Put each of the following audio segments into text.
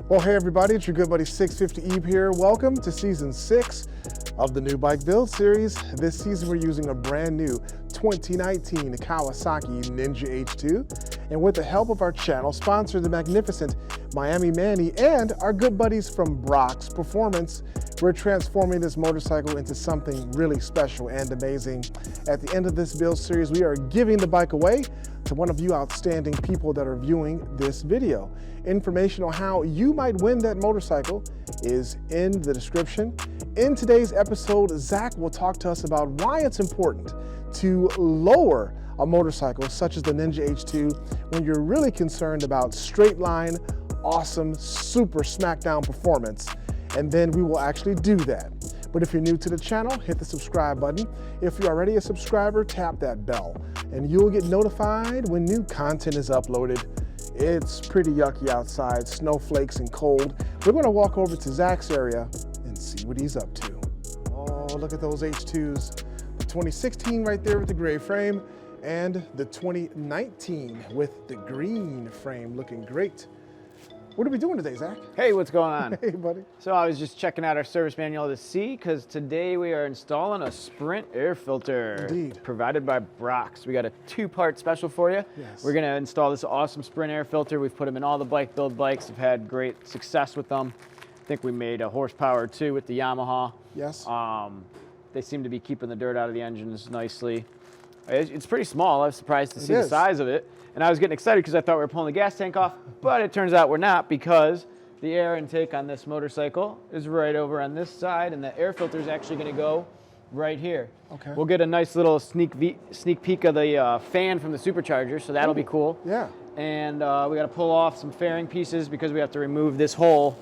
Well, hey everybody, it's your good buddy 650 Eve here. Welcome to season 6 of the new bike build series. This season we're using a brand new 2019 Kawasaki Ninja H2. And with the help of our channel sponsor, the magnificent Miami Manny, and our good buddies from Brock's Performance, we're transforming this motorcycle into something really special and amazing. At the end of this build series, we are giving the bike away to one of you outstanding people that are viewing this video. Information on how you might win that motorcycle is in the description. In today's episode, Zach will talk to us about why it's important to lower a motorcycle such as the Ninja H2 when you're really concerned about straight line, awesome, super smackdown performance. And then we will actually do that. But if you're new to the channel, hit the subscribe button. If you're already a subscriber, tap that bell and you'll get notified when new content is uploaded. It's pretty yucky outside, snowflakes and cold. We're gonna walk over to Zach's area and see what he's up to. Oh, look at those H2s. The 2016 right there with the gray frame and the 2019 with the green frame looking great. What are we doing today, Zach? Hey, what's going on? Hey, buddy. So I was just checking out our service manual to see, because today we are installing a Sprint air filter. Indeed. Provided by Brock's. We got a 2-part special for you. Yes. We're gonna install this awesome Sprint air filter. We've put them in all the bike build bikes. We've had great success with them. I think we made a horsepower too with the Yamaha. Yes. They seem to be keeping the dirt out of the engines nicely. It's pretty small. I was surprised to see It the is. size of it. And I was getting excited because I thought we were pulling the gas tank off, but it turns out we're not, because the air intake on this motorcycle is right over on this side, and the air filter is actually going to go right here. Okay. We'll get a nice little sneak peek of the fan from the supercharger, so that'll be cool. Yeah. And we got to pull off some fairing pieces because we have to remove this whole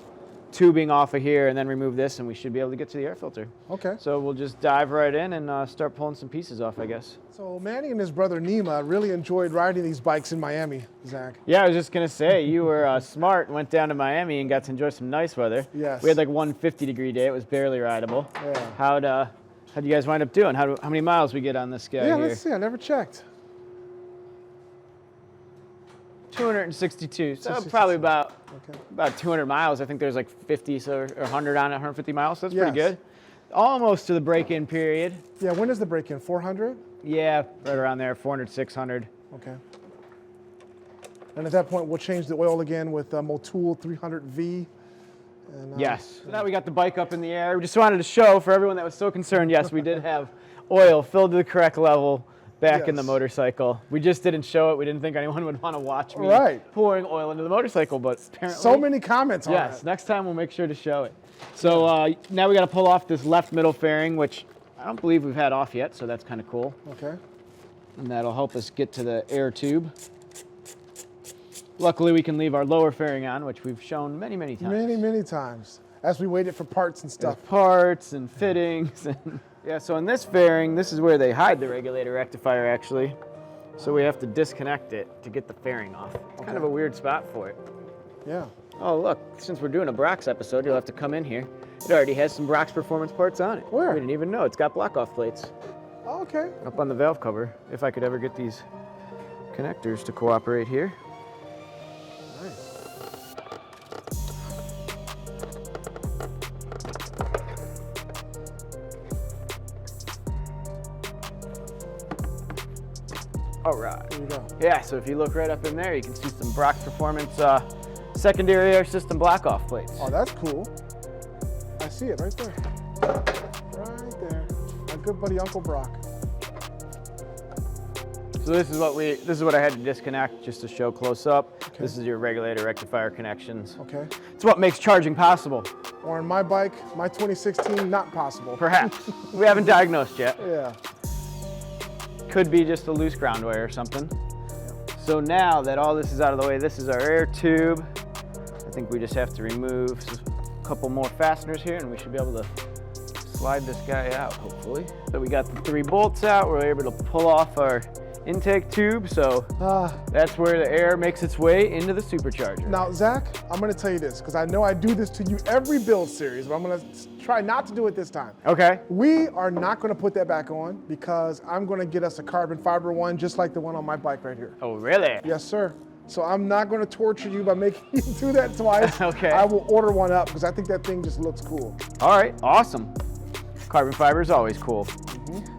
tubing off of here and then remove this, and we should be able to get to the air filter. Okay. So we'll just dive right in and start pulling some pieces off, I guess. So Manny and his brother Nima really enjoyed riding these bikes in Miami, Zach. Yeah, I was just gonna say, you were smart, went down to Miami and got to enjoy some nice weather. Yes. We had like 150-degree day. It was barely rideable. Yeah. How'd you guys wind up doing? How many miles we get on this guy Yeah, here? let's see. I never checked. 262. So 262. probably about 200 miles. I think there's like 50 or 100 on it, 150 miles. So that's pretty Yes. good. Almost to the break-in period. Yeah, when is the break-in? 400? Yeah, right around there, 400, 600. Okay. And at that point, we'll change the oil again with Motul 300V. And, Yes. So now we got the bike up in the air. We just wanted to show for everyone that was so concerned, yes, we did have oil filled to the correct level back in the Yes. motorcycle. We just didn't show it. We didn't think anyone would want to watch me pouring oil into the motorcycle, but apparently... So many comments on it. Yes, next time we'll make sure to show it. So now we got to pull off this left middle fairing, which I don't believe we've had off yet, so that's kind of cool. Okay. And that'll help us get to the air tube. Luckily, we can leave our lower fairing on, which we've shown many, many times. Many, many times. As we waited for parts and stuff. There's parts and fittings. And yeah, so in this fairing, this is where they hide the regulator rectifier, actually. So we have to disconnect it to get the fairing off. It's kind of a weird spot for it. Yeah. Oh, look, since we're doing a Brock's episode, you'll have to come in here. It already has some Brock's Performance parts on it. Where? We didn't even know. It's got block-off plates Oh, okay. up on the valve cover. If I could ever get these connectors to cooperate here. Nice. All right. There you go. Yeah, so if you look right up in there, you can see some Brock's Performance secondary air system block-off plates. Oh, that's cool. I see it right there. Right there. My good buddy Uncle Brock. So this is what I had to disconnect just to show close up. Okay. This is your regulator rectifier connections. Okay. It's what makes charging possible. Or on my bike, my 2016, not possible. Perhaps. We haven't diagnosed yet. Yeah. Could be just a loose ground wire or something. So now that all this is out of the way, this is our air tube. I think we just have to remove a couple more fasteners here and we should be able to slide this guy out, hopefully. So we got the 3 bolts out. We're able to pull off our intake tube, so that's where the air makes its way into the supercharger. Now, Zach, I'm going to tell you this, because I know I do this to you every build series, but I'm going to try not to do it this time. Okay. We are not going to put that back on, because I'm going to get us a carbon fiber one, just like the one on my bike right here. Oh, really? Yes, sir. So I'm not going to torture you by making you do that twice. Okay. I will order one up because I think that thing just looks cool. All right, awesome. Carbon fiber is always cool.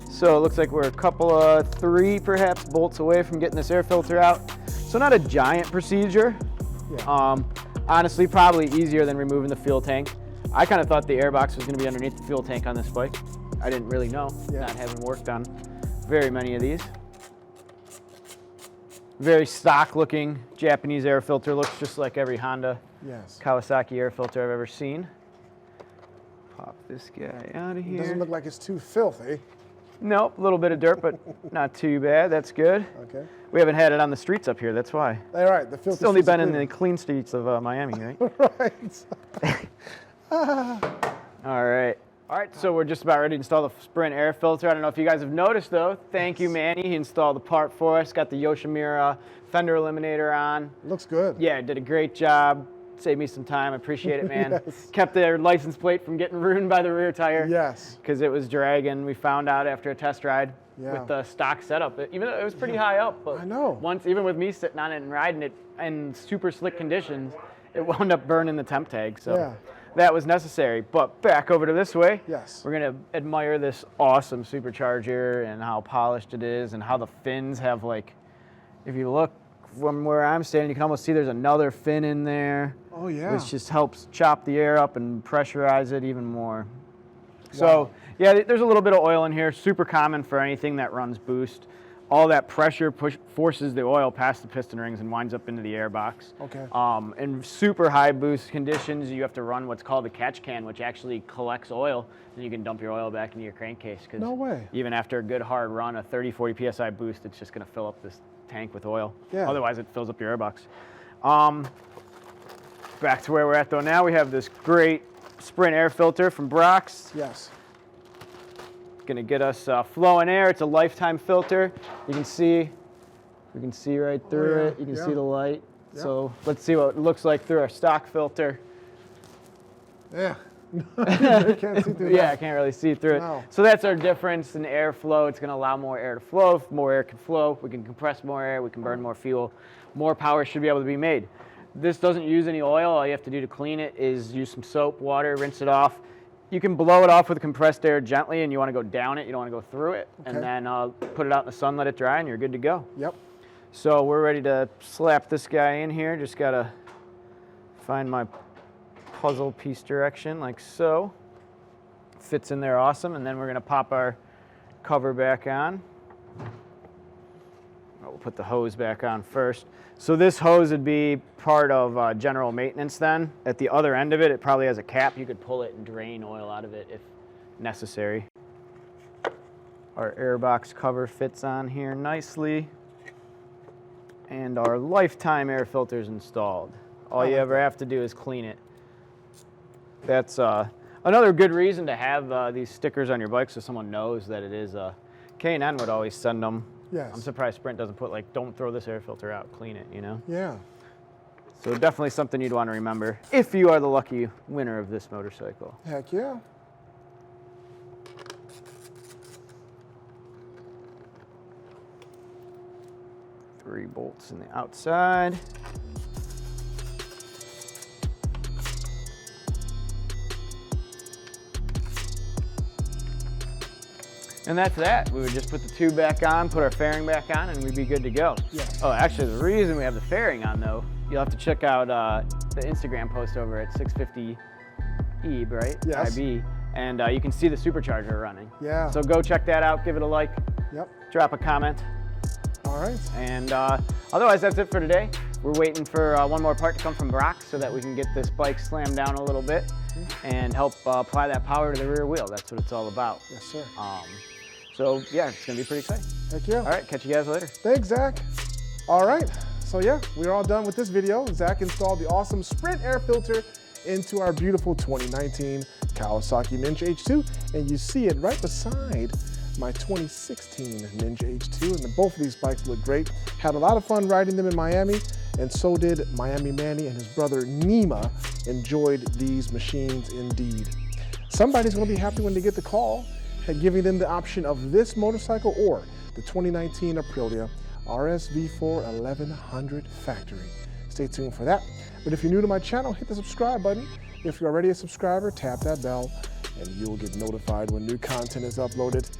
So it looks like we're a couple of 3 perhaps bolts away from getting this air filter out. So not a giant procedure. Yeah. Honestly, probably easier than removing the fuel tank. I kind of thought the air box was going to be underneath the fuel tank on this bike. I didn't really know, not having worked on very many of these. Very stock looking Japanese air filter, looks just like every Honda Kawasaki air filter I've ever seen. Pop this guy out of here. It doesn't look like it's too filthy. Nope, a little bit of dirt, but not too bad. That's good. Okay. We haven't had it on the streets up here, that's why. All right, the filter. It's only been in the clean streets of Miami, right? Right. All right. All right, so we're just about ready to install the Sprint air filter. I don't know if you guys have noticed though. Thank you, Manny. He installed the part for us. Got the Yoshimura fender eliminator on. Looks good. Yeah, did a great job. Saved me some time. I appreciate it, man. Kept their license plate from getting ruined by the rear tire. Yes. Because it was dragging. We found out after a test ride with the stock setup. Even though it was pretty high up, but I know. Once, even with me sitting on it and riding it in super slick conditions, it wound up burning the temp tag. So that was necessary. But back over to this way. Yes. We're gonna admire this awesome supercharger and how polished it is and how the fins have, like, if you look from where I'm standing, you can almost see there's another fin in there. Oh yeah. Which just helps chop the air up and pressurize it even more. So yeah, there's a little bit of oil in here, super common for anything that runs boost. All that pressure forces the oil past the piston rings and winds up into the air box. Okay. In super high boost conditions, you have to run what's called a catch can, which actually collects oil, and you can dump your oil back into your crankcase. No way. Even after a good hard run, a 30, 40 PSI boost, it's just gonna fill up this tank with oil. Yeah. Otherwise, it fills up your air box. Back to where we're at though now, we have this great Sprint air filter from Brock's. Yes. Gonna get us flowing air. It's a lifetime filter. You can see right through it. You can see the light. So let's see what it looks like through our stock filter. Yeah. You can't see through that. Yeah, I can't really see through it. So that's our difference in airflow. It's gonna allow more air to flow. If more air can flow, we can compress more air, we can burn more fuel. More power should be able to be made. This doesn't use any oil. All you have to do to clean it is use some soap, water, rinse it off. You can blow it off with compressed air gently, and you want to go down it. You don't want to go through it. And then put it out in the sun, let it dry, and you're good to go. Yep. So we're ready to slap this guy in here. Just got to find my puzzle piece direction like so. Fits in there awesome. And then we're going to pop our cover back on. We'll put the hose back on first. So this hose would be part of general maintenance then. At the other end of it, it probably has a cap. You could pull it and drain oil out of it if necessary. Our air box cover fits on here nicely. And our lifetime air filter is installed. All you ever have to do is clean it. That's another good reason to have these stickers on your bike so someone knows that it is. K&N would always send them. Yes. I'm surprised Sprint doesn't put, like, don't throw this air filter out, clean it, you know? Yeah. So definitely something you'd want to remember if you are the lucky winner of this motorcycle. Heck yeah. Three bolts in the outside. And that's that. We would just put the tube back on, put our fairing back on, and we'd be good to go. Yes. Oh, actually, the reason we have the fairing on, though, you'll have to check out the Instagram post over at 650 EB, right? Yes. IB. And you can see the supercharger running. Yeah. So go check that out, give it a like, drop a comment. All right. And otherwise, that's it for today. We're waiting for one more part to come from Brock so that we can get this bike slammed down a little bit and help apply that power to the rear wheel. That's what it's all about. Yes, sir. So yeah, it's gonna be pretty exciting. Heck yeah. All right, catch you guys later. Thanks, Zach. All right, so yeah, we're all done with this video. Zach installed the awesome Sprint air filter into our beautiful 2019 Kawasaki Ninja H2, and you see it right beside my 2016 Ninja H2, and both of these bikes look great. Had a lot of fun riding them in Miami, and so did Miami Manny and his brother Nima enjoyed these machines indeed. Somebody's gonna be happy when they get the call, giving them the option of this motorcycle or the 2019 Aprilia RSV4 1100 factory. Stay tuned for that. But if you're new to my channel, hit the subscribe button. If you're already a subscriber, tap that bell and you'll get notified when new content is uploaded.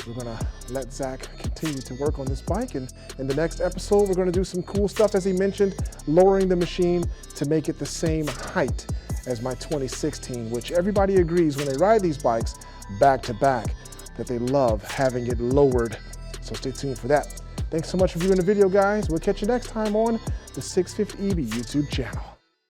We're gonna let Zach continue to work on this bike, and in the next episode, we're gonna do some cool stuff, as he mentioned, lowering the machine to make it the same height as my 2016, which everybody agrees when they ride these bikes back to back, that they love having it lowered. So stay tuned for that. Thanks so much for viewing the video, guys. We'll catch you next time on the 650EB YouTube channel.